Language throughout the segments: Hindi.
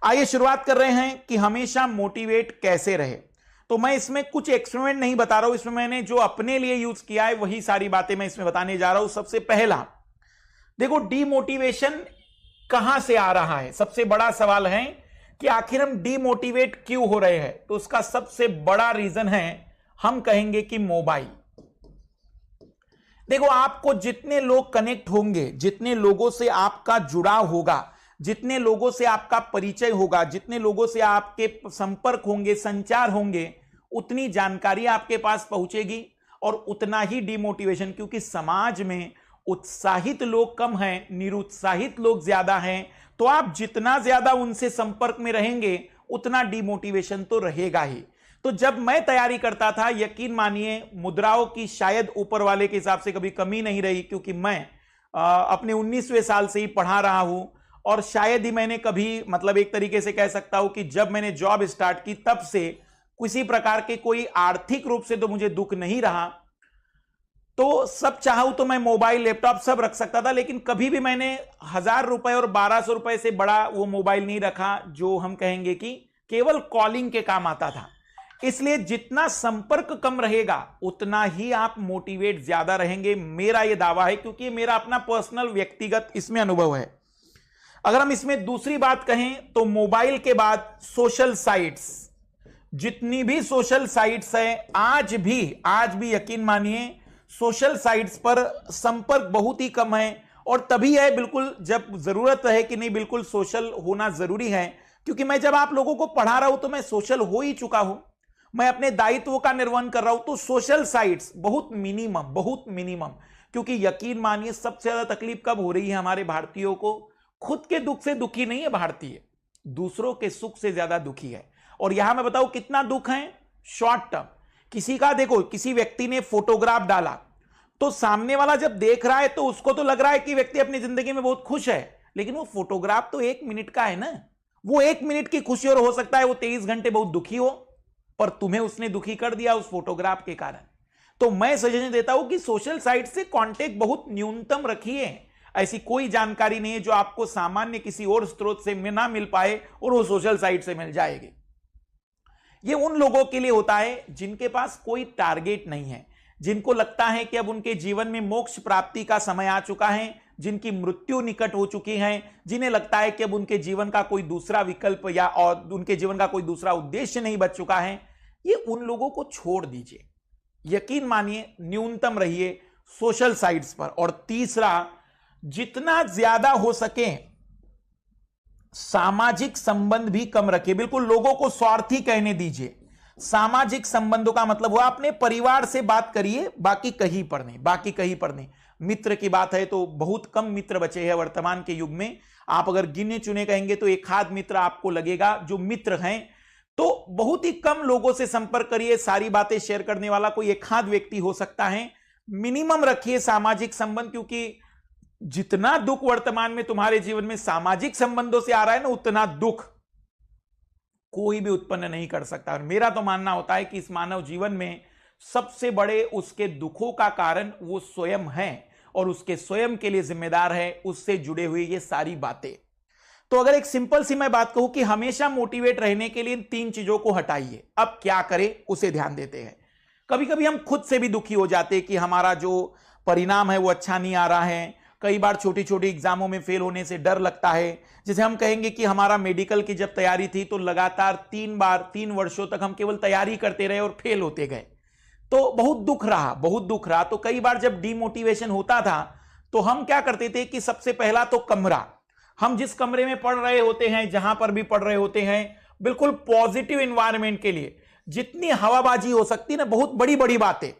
आइए शुरुआत कर रहे हैं कि हमेशा मोटिवेट कैसे रहे। तो मैं इसमें कुछ एक्सपेरिमेंट नहीं बता रहा हूं, इसमें मैंने जो अपने लिए यूज किया है वही सारी बातें मैं इसमें बताने जा रहा हूं। सबसे पहला देखो, डीमोटिवेशन कहां से आ रहा है। सबसे बड़ा सवाल है कि आखिर हम डीमोटिवेट क्यों हो रहे हैं। तो उसका सबसे बड़ा रीजन है, हम कहेंगे कि मोबाइल। देखो, आपको जितने लोग कनेक्ट होंगे, जितने लोगों से आपका जुड़ाव होगा, जितने लोगों से आपका परिचय होगा, जितने लोगों से आपके संपर्क होंगे, संचार होंगे, उतनी जानकारी आपके पास पहुंचेगी और उतना ही डिमोटिवेशन। क्योंकि समाज में उत्साहित लोग कम हैं, निरुत्साहित लोग ज्यादा हैं। तो आप जितना ज्यादा उनसे संपर्क में रहेंगे उतना डिमोटिवेशन तो रहेगा ही। तो जब मैं तैयारी करता था, यकीन मानिए मुद्राओं की शायद ऊपर वाले के हिसाब से कभी कमी नहीं रही, क्योंकि मैं अपने 19वें साल से ही पढ़ा रहा हूं और शायद ही मैंने कभी, मतलब एक तरीके से कह सकता हूं कि जब मैंने जॉब स्टार्ट की तब से किसी प्रकार के कोई आर्थिक रूप से तो मुझे दुख नहीं रहा। तो सब चाहूं तो मैं मोबाइल, लैपटॉप सब रख सकता था, लेकिन कभी भी मैंने 1000 रुपए और 1200 रुपए से बड़ा वो मोबाइल नहीं रखा, जो हम कहेंगे कि केवल कॉलिंग के काम आता था। इसलिए जितना संपर्क कम रहेगा उतना ही आप मोटिवेट ज्यादा रहेंगे, मेरा यह दावा है, क्योंकि मेरा अपना पर्सनल व्यक्तिगत इसमें अनुभव है। अगर हम इसमें दूसरी बात कहें तो मोबाइल के बाद सोशल साइट्स, जितनी भी सोशल साइट्स हैं, आज भी यकीन मानिए सोशल साइट्स पर संपर्क बहुत ही कम है। और तभी है बिल्कुल जब जरूरत है कि नहीं, बिल्कुल सोशल होना जरूरी है। क्योंकि मैं जब आप लोगों को पढ़ा रहा हूं तो मैं सोशल हो ही चुका हूं, मैं अपने दायित्वों का निर्वहन कर रहा हूं। तो सोशल साइट्स बहुत मिनिमम। क्योंकि यकीन मानिए सबसे ज्यादा तकलीफ कब हो रही है हमारे भारतीयों को, खुद के दुख से दुखी नहीं है भारतीय, दूसरों के सुख से ज्यादा दुखी है। और यहां मैं बताऊं कितना दुख है, शॉर्ट टर्म। किसी का देखो, किसी व्यक्ति ने फोटोग्राफ डाला तो सामने वाला जब देख रहा है तो उसको तो लग रहा है कि व्यक्ति अपनी जिंदगी में बहुत खुश है, लेकिन वो फोटोग्राफ तो 1 मिनट का है ना। वो 1 मिनट की खुशी, और हो सकता है वो 23 घंटे बहुत दुखी हो, पर तुम्हें उसने दुखी कर दिया उस फोटोग्राफ के कारण। तो मैं सजेशन देता हूं कि सोशल साइट से कांटेक्ट बहुत न्यूनतम रखिए। ऐसी कोई जानकारी नहीं है जो आपको सामान्य किसी और स्रोत से ना मिल पाए और वो सोशल साइट से मिल जाएगी। ये उन लोगों के लिए होता है जिनके पास कोई टारगेट नहीं है, जिनको लगता है कि अब उनके जीवन में मोक्ष प्राप्ति का समय आ चुका है, जिनकी मृत्यु निकट हो चुकी है, जिन्हें लगता है कि अब उनके जीवन का कोई दूसरा विकल्प या और उनके जीवन का कोई दूसरा उद्देश्य नहीं बच चुका है। ये उन लोगों को छोड़ दीजिए, यकीन मानिए न्यूनतम रहिए सोशल साइट्स पर। और तीसरा, जितना ज्यादा हो सके सामाजिक संबंध भी कम रखिए। बिल्कुल लोगों को स्वार्थी कहने दीजिए। सामाजिक संबंधों का मतलब हुआ अपने परिवार से बात करिए, बाकी कहीं पर नहीं। मित्र की बात है तो बहुत कम मित्र बचे हैं वर्तमान के युग में। आप अगर गिने चुने कहेंगे तो एक आध मित्र आपको लगेगा जो मित्र हैं। तो बहुत ही कम लोगों से संपर्क करिए, सारी बातें शेयर करने वाला कोई एक आध व्यक्ति हो सकता है। मिनिमम रखिए सामाजिक संबंध, क्योंकि जितना दुख वर्तमान में तुम्हारे जीवन में सामाजिक संबंधों से आ रहा है ना, उतना दुख कोई भी उत्पन्न नहीं कर सकता। और मेरा तो मानना होता है कि इस मानव जीवन में सबसे बड़े उसके दुखों का कारण वो स्वयं है और उसके स्वयं के लिए जिम्मेदार है उससे जुड़े हुए ये सारी बातें। तो अगर एक सिंपल सी मैं बात कहूं कि हमेशा मोटिवेट रहने के लिए इन 3 चीजों को हटाइए। अब क्या करें उसे ध्यान देते हैं। कभी कभी हम खुद से भी दुखी हो जाते हैं कि हमारा जो परिणाम है वो अच्छा नहीं आ रहा है। कई बार छोटी छोटी एग्जामों में फेल होने से डर लगता है। जैसे हम कहेंगे कि हमारा मेडिकल की जब तैयारी थी तो लगातार 3 वर्षों तक हम केवल तैयारी करते रहे और फेल होते गए, तो बहुत दुख रहा। तो कई बार जब डीमोटिवेशन होता था तो हम क्या करते थे कि सबसे पहला तो कमरा, हम जिस कमरे में पढ़ रहे होते हैं, जहां पर भी पढ़ रहे होते हैं, बिल्कुल पॉजिटिव एनवायरनमेंट के लिए जितनी हवाबाजी हो सकती है ना, बहुत बड़ी बड़ी बातें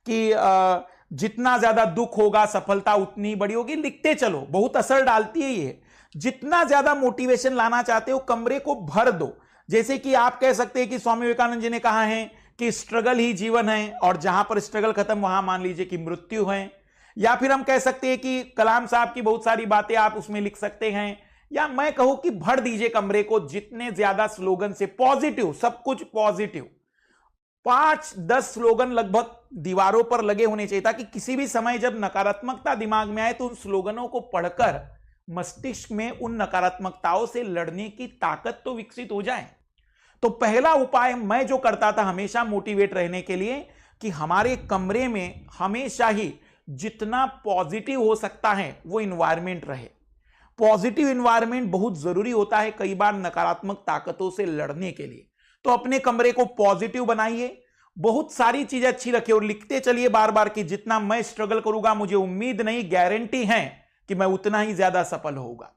कि जितना ज्यादा दुख होगा सफलता उतनी बड़ी होगी, लिखते चलो, बहुत असर डालती है ये। जितना ज्यादा मोटिवेशन लाना चाहते हो कमरे को भर दो। जैसे कि आप कह सकते हैं कि स्वामी विवेकानंद जी ने कहा है कि स्ट्रगल ही जीवन है, और जहां पर स्ट्रगल खत्म वहां मान लीजिए कि मृत्यु है। या फिर हम कह सकते हैं कि कलाम साहब की बहुत सारी बातें आप उसमें लिख सकते हैं। या मैं कहूं कि भर दीजिए कमरे को जितने ज्यादा स्लोगन से, पॉजिटिव, सब कुछ पॉजिटिव। 5-10 स्लोगन लगभग दीवारों पर लगे होने चाहिए, ताकि किसी भी समय जब नकारात्मकता दिमाग में आए तो उन स्लोगनों को पढ़कर मस्तिष्क में उन नकारात्मकताओं से लड़ने की ताकत तो विकसित हो जाए। तो पहला उपाय मैं जो करता था हमेशा मोटिवेट रहने के लिए, कि हमारे कमरे में हमेशा ही जितना पॉजिटिव हो सकता है वो इन्वायरमेंट रहे। पॉजिटिव इन्वायरमेंट बहुत जरूरी होता है कई बार नकारात्मक ताकतों से लड़ने के लिए। तो अपने कमरे को पॉजिटिव बनाइए, बहुत सारी चीजें अच्छी रखिए और लिखते चलिए बार बार कि जितना मैं स्ट्रगल करूंगा मुझे उम्मीद नहीं गारंटी है कि मैं उतना ही ज्यादा सफल होऊंगा।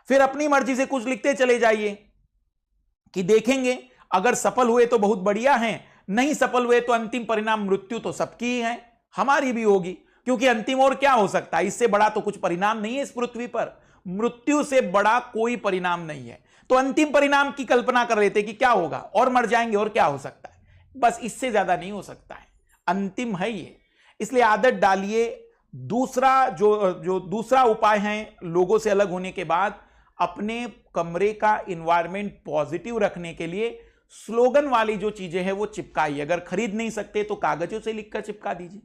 फिर अपनी मर्जी से कुछ लिखते चले जाइए कि देखेंगे अगर सफल हुए तो बहुत बढ़िया है, नहीं सफल हुए तो अंतिम परिणाम मृत्यु तो सबकी ही है, हमारी भी होगी, क्योंकि अंतिम और क्या हो सकता है, इससे बड़ा तो कुछ परिणाम नहीं है इस पृथ्वी पर। मृत्यु से बड़ा कोई परिणाम नहीं है। तो अंतिम परिणाम की कल्पना कर लेते कि क्या होगा, और मर जाएंगे और क्या हो सकता है, बस इससे ज्यादा नहीं हो सकता है, अंतिम है ये। इसलिए आदत डालिए। दूसरा जो दूसरा उपाय है लोगों से अलग होने के बाद, अपने कमरे का इन्वायरमेंट पॉजिटिव रखने के लिए स्लोगन वाली जो चीजें हैं वो चिपकाइए। अगर खरीद नहीं सकते तो कागजों से लिखकर चिपका दीजिए।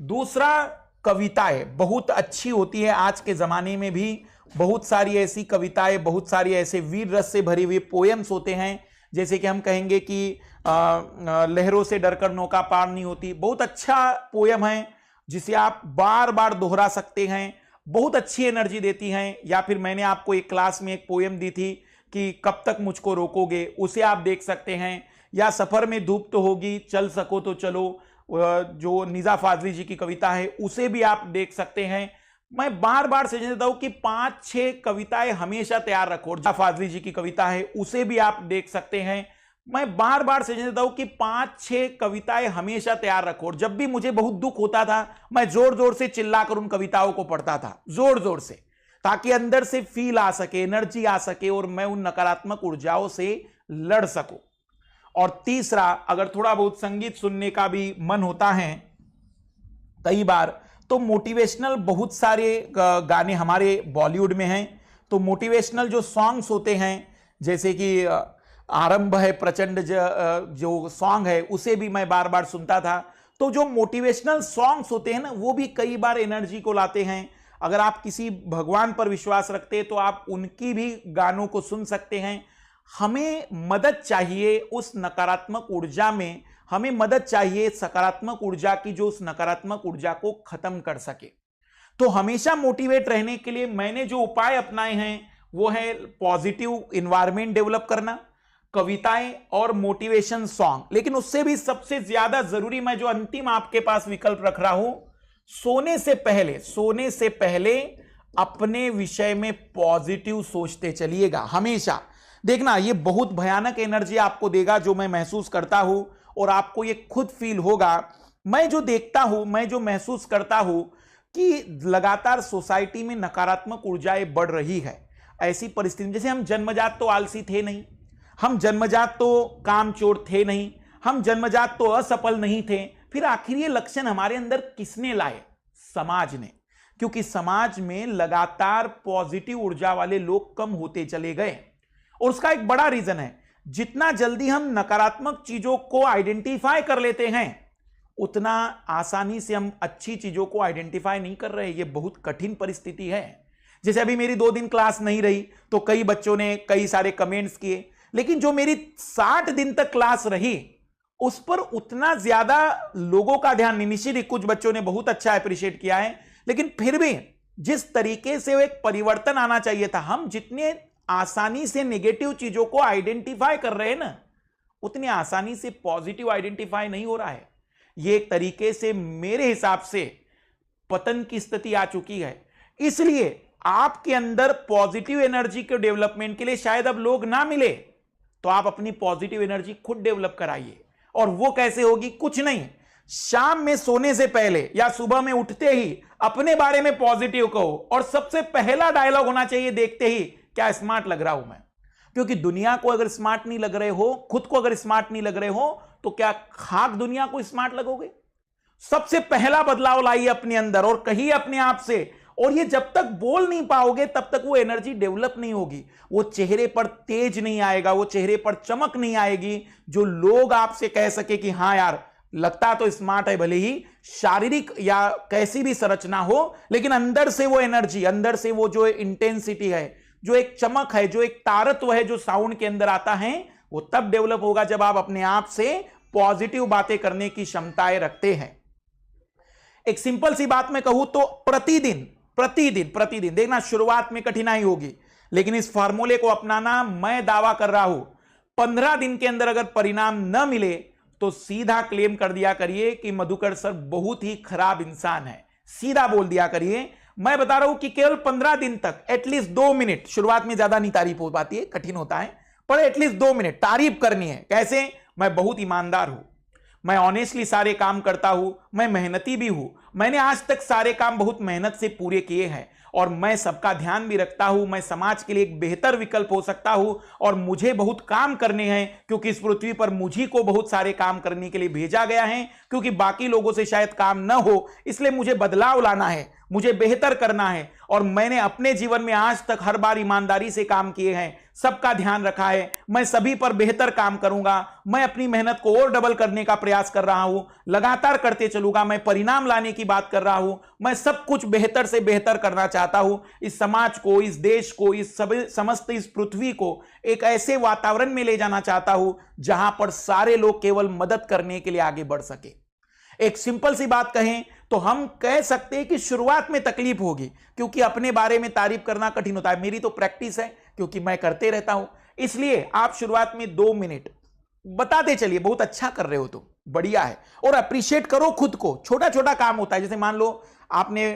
दूसरा कविताएं बहुत अच्छी होती है। आज के जमाने में भी बहुत सारी ऐसी कविताएं, बहुत सारी ऐसे वीर रस से भरी हुई पोएम्स होते हैं, जैसे कि हम कहेंगे कि लहरों से डरकर नौका पार नहीं होती, बहुत अच्छा पोयम है जिसे आप बार बार दोहरा सकते हैं, बहुत अच्छी एनर्जी देती हैं। या फिर मैंने आपको एक क्लास में एक पोयम दी थी कि कब तक मुझको रोकोगे, उसे आप देख सकते हैं। या सफर में धूप तो होगी, चल सको तो चलो, जो निज़ा फाजली जी की कविता है उसे भी आप देख सकते हैं। मैं बार बार सजेस्ट देता हूं कि 5-6 कविताएं हमेशा तैयार रखो। निज़ा फाजली जी की कविता है उसे भी आप देख सकते हैं। मैं बार बार सजेस्ट देता हूं कि 5-6 कविताएं हमेशा तैयार रखो। और जब भी मुझे बहुत दुख होता था मैं जोर जोर से चिल्लाकर उन कविताओं को पढ़ता था, जोर जोर से, ताकि अंदर से फील आ सके, एनर्जी आ सके और मैं उन नकारात्मक ऊर्जाओं से लड़ सकूं। और तीसरा, अगर थोड़ा बहुत संगीत सुनने का भी मन होता है कई बार, तो मोटिवेशनल बहुत सारे गाने हमारे बॉलीवुड में हैं। तो मोटिवेशनल जो सॉन्ग्स होते हैं, जैसे कि आरंभ है प्रचंड जो सॉन्ग है उसे भी मैं बार बार सुनता था। तो जो मोटिवेशनल सॉन्ग्स होते हैं ना, वो भी कई बार एनर्जी को लाते हैं। अगर आप किसी भगवान पर विश्वास रखते हैं तो आप उनकी भी गानों को सुन सकते हैं। हमें मदद चाहिए उस नकारात्मक ऊर्जा में, हमें मदद चाहिए सकारात्मक ऊर्जा की जो उस नकारात्मक ऊर्जा को खत्म कर सके। तो हमेशा मोटिवेट रहने के लिए मैंने जो उपाय अपनाए हैं वो है पॉजिटिव इन्वायरमेंट डेवलप करना, कविताएं और मोटिवेशन सॉन्ग। लेकिन उससे भी सबसे ज्यादा जरूरी मैं जो अंतिम आपके पास विकल्प रख रहा हूं, सोने से पहले अपने विषय में पॉजिटिव सोचते चलिएगा हमेशा। देखना ये बहुत भयानक एनर्जी आपको देगा, जो मैं महसूस करता हूं और आपको ये खुद फील होगा। मैं जो देखता हूं, मैं जो महसूस करता हूं कि लगातार सोसाइटी में नकारात्मक ऊर्जाएं बढ़ रही है। ऐसी परिस्थिति में जैसे हम जन्मजात तो आलसी थे नहीं, हम जन्मजात तो कामचोर थे नहीं, हम जन्मजात तो असफल नहीं थे, फिर आखिर ये लक्षण हमारे अंदर किसने लाए? समाज ने। क्योंकि समाज में लगातार पॉजिटिव ऊर्जा वाले लोग कम होते चले गए। और उसका एक बड़ा रीजन है, जितना जल्दी हम नकारात्मक चीजों को आइडेंटिफाई कर लेते हैं उतना आसानी से हम अच्छी चीजों को आइडेंटिफाई नहीं कर रहे। ये बहुत कठिन परिस्थिति है। जैसे अभी मेरी 2 दिन क्लास नहीं रही तो कई बच्चों ने कई सारे कमेंट्स किए, लेकिन जो मेरी 60 दिन तक क्लास रही उस पर उतना ज्यादा लोगों का ध्यान नहीं। निश्चित कुछ बच्चों ने बहुत अच्छा अप्रिशिएट किया है, लेकिन फिर भी जिस तरीके से एक परिवर्तन आना चाहिए था, हम जितने आसानी से नेगेटिव चीजों को आइडेंटिफाई कर रहे हैं ना, उतनी आसानी से पॉजिटिव आइडेंटिफाई नहीं हो रहा है। यह एक तरीके से मेरे हिसाब से पतन की स्थिति आ चुकी है। इसलिए आपके अंदर पॉजिटिव एनर्जी के डेवलपमेंट के लिए शायद अब लोग ना मिले, तो आप अपनी पॉजिटिव एनर्जी खुद डेवलप कराइए। और वो कैसे होगी? कुछ नहीं, शाम में सोने से पहले या सुबह में उठते ही अपने बारे में पॉजिटिव कहो। और सबसे पहला डायलॉग होना चाहिए देखते ही, क्या स्मार्ट लग रहा हूं मैं? क्योंकि दुनिया को अगर स्मार्ट नहीं लग रहे हो, खुद को अगर स्मार्ट नहीं लग रहे हो, तो क्या खाक दुनिया को स्मार्ट लगोगे? सबसे पहला बदलाव लाइए अपने अंदर और कहिए अपने आप से। और ये जब तक बोल नहीं पाओगे तब तक वो एनर्जी डेवलप नहीं होगी, वो चेहरे पर तेज नहीं आएगा, वो चेहरे पर चमक नहीं आएगी, जो लोग आपसे कह सके कि हां यार लगता तो स्मार्ट है, भले ही शारीरिक या कैसी भी संरचना हो, लेकिन अंदर से वो एनर्जी, अंदर से वो जो इंटेंसिटी है, जो एक चमक है, जो एक तारत्व है जो साउंड के अंदर आता है, वो तब डेवलप होगा जब आप अपने आप से पॉजिटिव बातें करने की क्षमताएं रखते हैं। एक सिंपल सी बात मैं कहूं तो प्रतिदिन प्रतिदिन प्रतिदिन, देखना शुरुआत में कठिनाई होगी, लेकिन इस फार्मूले को अपनाना, मैं दावा कर रहा हूं 15 दिन के अंदर अगर परिणाम न मिले तो सीधा क्लेम कर दिया करिए कि मधुकर सर बहुत ही खराब इंसान है, सीधा बोल दिया करिए। मैं बता रहा हूं कि केवल 15 दिन तक एटलीस्ट 2 मिनट, शुरुआत में ज्यादा नहीं तारीफ हो पाती है, कठिन होता है, पर एटलीस्ट 2 मिनट तारीफ करनी है। कैसे? मैं बहुत ईमानदार हूं, मैं ऑनेस्टली सारे काम करता हूं, मैं मेहनती भी हूं, मैंने आज तक सारे काम बहुत मेहनत से पूरे किए हैं, और मैं सबका ध्यान भी रखता हूं, मैं समाज के लिए एक बेहतर विकल्प हो सकता हूं, और मुझे बहुत काम करने हैं, क्योंकि इस पृथ्वी पर मुझी को बहुत सारे काम करने के लिए भेजा गया है, क्योंकि बाकी लोगों से शायद काम न हो, इसलिए मुझे बदलाव लाना है, मुझे बेहतर करना है। और मैंने अपने जीवन में आज तक हर बार ईमानदारी से काम किए हैं, सबका ध्यान रखा है, मैं सभी पर बेहतर काम करूंगा, मैं अपनी मेहनत को और डबल करने का प्रयास कर रहा हूं, लगातार करते चलूंगा, मैं परिणाम लाने की बात कर रहा हूं, मैं सब कुछ बेहतर से बेहतर करना चाहता हूं, इस समाज को, इस देश को, इस समस्त इस पृथ्वी को एक ऐसे वातावरण में ले जाना चाहता हूं जहां पर सारे लोग केवल मदद करने के लिए आगे बढ़ सके। एक सिंपल सी बात कहें तो हम कह सकते हैं कि शुरुआत में तकलीफ होगी, क्योंकि अपने बारे में तारीफ करना कठिन होता है। मेरी तो प्रैक्टिस है, क्योंकि मैं करते रहता हूं, इसलिए आप शुरुआत में 2 मिनट बताते चलिए, बहुत अच्छा कर रहे हो तो बढ़िया है, और अप्रिशिएट करो खुद को। छोटा छोटा काम होता है, जैसे मान लो आपने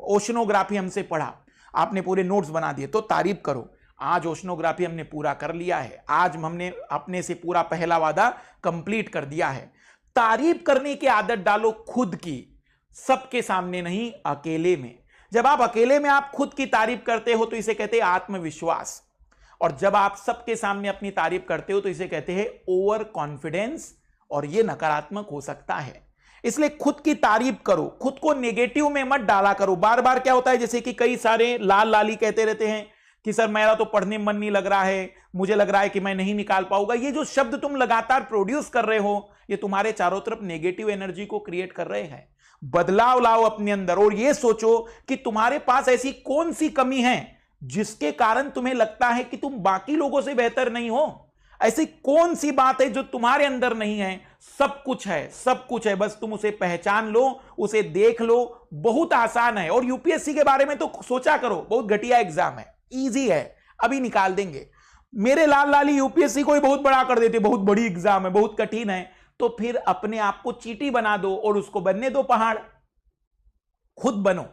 ओशनोग्राफी हमसे पढ़ा, आपने पूरे नोट्स बना दिए, तो तारीफ करो, आज ओशनोग्राफी हमने पूरा कर लिया है, आज हमने अपने से पूरा पहला वादा कंप्लीट कर दिया है। तारीफ करने की आदत डालो खुद की, सबके सामने नहीं, अकेले में। जब आप अकेले में आप खुद की तारीफ करते हो तो इसे कहते हैं आत्मविश्वास, और जब आप सबके सामने अपनी तारीफ करते हो तो इसे कहते हैं ओवर कॉन्फिडेंस, और यह नकारात्मक हो सकता है। इसलिए खुद की तारीफ करो, खुद को नेगेटिव में मत डाला करो। बार बार क्या होता है, जैसे कि कई सारे लाल लाली कहते रहते हैं कि सर मेरा तो पढ़ने में मन नहीं लग रहा है, मुझे लग रहा है कि मैं नहीं निकाल पाऊंगा। ये जो शब्द तुम लगातार प्रोड्यूस कर रहे हो, ये तुम्हारे चारों तरफ नेगेटिव एनर्जी को क्रिएट कर रहे हैं। बदलाव लाओ अपने अंदर, और ये सोचो कि तुम्हारे पास ऐसी कौन सी कमी है जिसके कारण तुम्हें लगता है कि तुम बाकी लोगों से बेहतर नहीं हो। ऐसी कौन सी बात है जो तुम्हारे अंदर नहीं है? सब कुछ है, सब कुछ है, बस तुम उसे पहचान लो, उसे देख लो। बहुत आसान है। और यूपीएससी के बारे में तो सोचा करो, बहुत घटिया एग्जाम है, इजी है, अभी निकाल देंगे। मेरे लाल लाली यूपीएससी को ही बहुत बड़ा कर देते, बहुत बड़ी एग्जाम है, बहुत कठिन है। तो फिर अपने आप को चींटी बना दो और उसको बनने दो पहाड़। खुद बनो,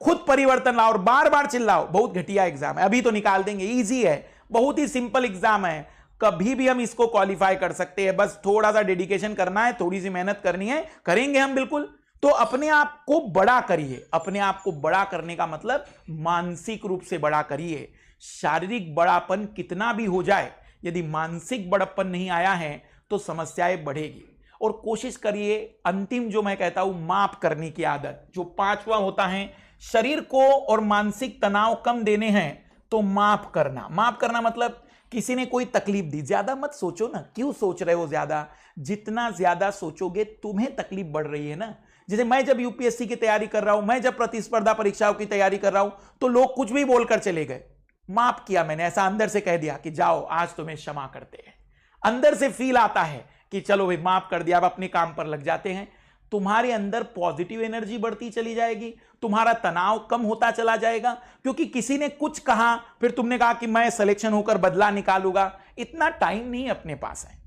खुद परिवर्तन लाओ, और बार बार चिल्लाओ बहुत घटिया एग्जाम है, अभी तो निकाल देंगे, इजी है, बहुत ही सिंपल एग्जाम है, कभी भी हम इसको क्वालिफाई कर सकते हैं। बस थोड़ा सा डेडिकेशन करना है, थोड़ी सी मेहनत करनी है, करेंगे हम बिल्कुल। तो अपने आप को बड़ा करिए। अपने आप को बड़ा करने का मतलब मानसिक रूप से बड़ा करिए। शारीरिक बड़ापन कितना भी हो जाए, यदि मानसिक बड़प्पन नहीं आया है तो समस्याएं बढ़ेगी। और कोशिश करिए, अंतिम जो मैं कहता हूं, माफ करने की आदत, जो 5वां होता है, शरीर को और मानसिक तनाव कम देने हैं तो माफ करना। माफ करना मतलब किसी ने कोई तकलीफ दी, ज्यादा मत सोचो ना, क्यों सोच रहे हो ज्यादा? जितना ज्यादा सोचोगे तुम्हें तकलीफ बढ़ रही है ना। जैसे मैं जब यूपीएससी की तैयारी कर रहा हूं, मैं जब प्रतिस्पर्धा परीक्षाओं की तैयारी कर रहा हूं, तो लोग कुछ भी बोलकर चले गए, माफ किया मैंने, ऐसा अंदर से कह दिया कि जाओ आज तुम्हें क्षमा करते हैं। अंदर से फील आता है कि चलो भाई माफ कर दिया, अब अपने काम पर लग जाते हैं। तुम्हारे अंदर पॉजिटिव एनर्जी बढ़ती चली जाएगी, तुम्हारा तनाव कम होता चला जाएगा, क्योंकि किसी ने कुछ कहा, फिर तुमने कहा कि मैं सिलेक्शन होकर बदला निकालूंगा। इतना टाइम नहीं अपने पास है,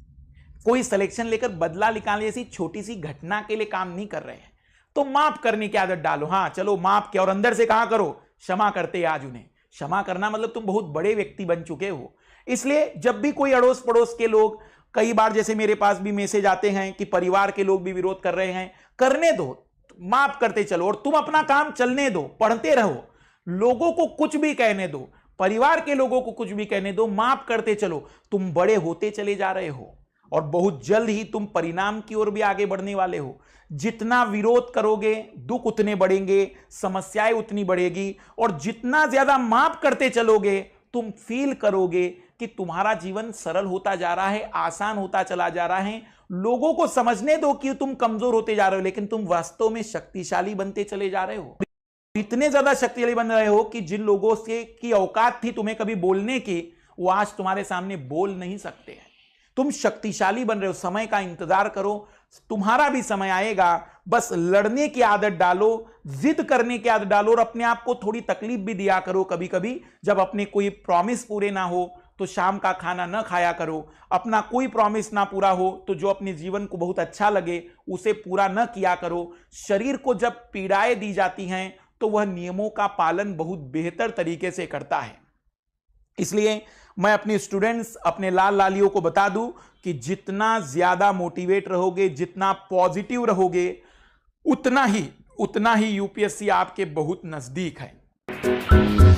कोई सिलेक्शन लेकर बदला निकालने जैसी छोटी सी घटना के लिए काम नहीं कर रहे हैं। तो माफ करने की आदत डालो। हाँ चलो माफ किया, और अंदर से कहा करो क्षमा करते आज उन्हें। क्षमा करना मतलब तुम बहुत बड़े व्यक्ति बन चुके हो। इसलिए जब भी कोई अड़ोस पड़ोस के लोग, कई बार जैसे मेरे पास भी मैसेज आते हैं कि परिवार के लोग भी विरोध कर रहे हैं, करने दो, माफ करते चलो, और तुम अपना काम चलने दो, पढ़ते रहो, लोगों को कुछ भी कहने दो, परिवार के लोगों को कुछ भी कहने दो, माफ करते चलो। तुम बड़े होते चले जा रहे हो, और बहुत जल्द ही तुम परिणाम की ओर भी आगे बढ़ने वाले हो। जितना विरोध करोगे दुख उतने बढ़ेंगे, समस्याएं उतनी बढ़ेगी, और जितना ज्यादा माफ करते चलोगे तुम फील करोगे कि तुम्हारा जीवन सरल होता जा रहा है, आसान होता चला जा रहा है। लोगों को समझने दो कि तुम कमजोर होते जा रहे हो, लेकिन तुम वास्तव में शक्तिशाली बनते चले जा रहे हो। इतने ज्यादा शक्तिशाली बन रहे हो कि जिन लोगों से की औकात थी तुम्हें कभी बोलने की, वो आज तुम्हारे सामने बोल नहीं सकते हैं। तुम शक्तिशाली बन रहे हो। समय का इंतजार करो, तुम्हारा भी समय आएगा। बस लड़ने की आदत डालो, जिद करने की आदत डालो, और अपने आप को थोड़ी तकलीफ भी दिया करो। कभी कभी जब अपने कोई प्रॉमिस पूरे ना हो तो शाम का खाना न खाया करो। अपना कोई प्रॉमिस ना पूरा हो तो जो अपने जीवन को बहुत अच्छा लगे उसे पूरा न किया करो। शरीर को जब पीड़ाएं दी जाती हैं तो वह नियमों का पालन बहुत बेहतर तरीके से करता है। इसलिए मैं अपने स्टूडेंट्स, अपने लाल लालियों को बता दूं कि जितना ज्यादा मोटिवेट रहोगे, जितना पॉजिटिव रहोगे, उतना ही यूपीएससी आपके बहुत नजदीक है।